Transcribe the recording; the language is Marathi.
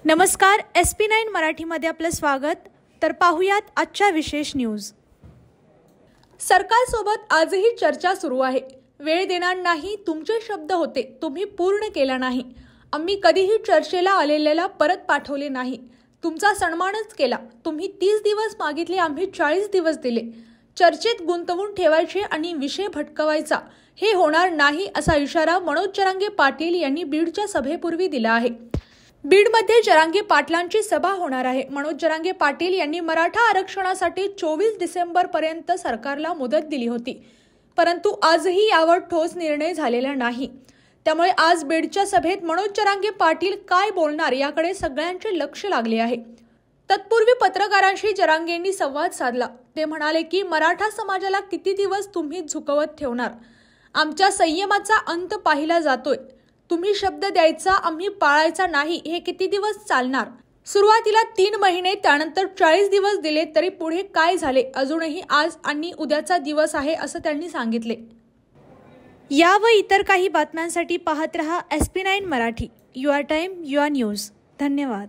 नमस्कार, SP9 मराठीमध्ये आपलं स्वागत। तर पाहूयात आजच्या विशेष न्यूज। सरकारसोबत आजही चर्चा सुरू आहे। वेळ देणार नाही, तुमचे शब्द होते, तुम्ही पूर्ण केला नाही। आम्ही कधीही चर्चेला आलेल्याला परत पाठवले नाही। तुमचा सन्मानच केला। तुम्ही 30 दिवस मागितले, आम्ही 40 दिवस दिले। चर्चेत गुंतवून ठेवायचे आणि विषय भटकवायचा हे होणार नाही असा इशारा मनोज जरांगे पाटील यांनी बीडच्या सभेपूर्वी दिला आहे। बीडमध्ये जरांगे पाटलांची सभा होणार आहे। मनोज जरांगे पाटील यांनी मराठा आरक्षणासाठी 24 डिसेंबर पर्यंत सरकारला मुदत दिली होती, परंतु आजही यावर ठोस निर्णय झालेला नाही। त्यामुळे आज बीडच्या सभेत मनोज जरांगे पाटील काय बोलणार याकडे सगळ्यांचे लक्ष लागले आहे। तत्पूर्वी पत्रकारांशी जरांगेंनी संवाद साधला। ते म्हणाले की मराठा समाजाला किती दिवस तुम्ही झुकवत ठेवणार? आमच्या संयमाचा अंत पाहिला जातोय। तुम्ही शब्द द्यायचा, आम्ही पाळायचा नाही, हे किती दिवस चालणार? सुरुवातीला 3 महिने, त्यानंतर 40 दिवस दिले, तरी पुढे काय झाले? अजूनही आज आणि उद्याचा दिवस आहे असं त्यांनी सांगितले। या व इतर काही बातम्यांसाठी पाहत रहा SP9 Marathi. Your time your news. धन्यवाद।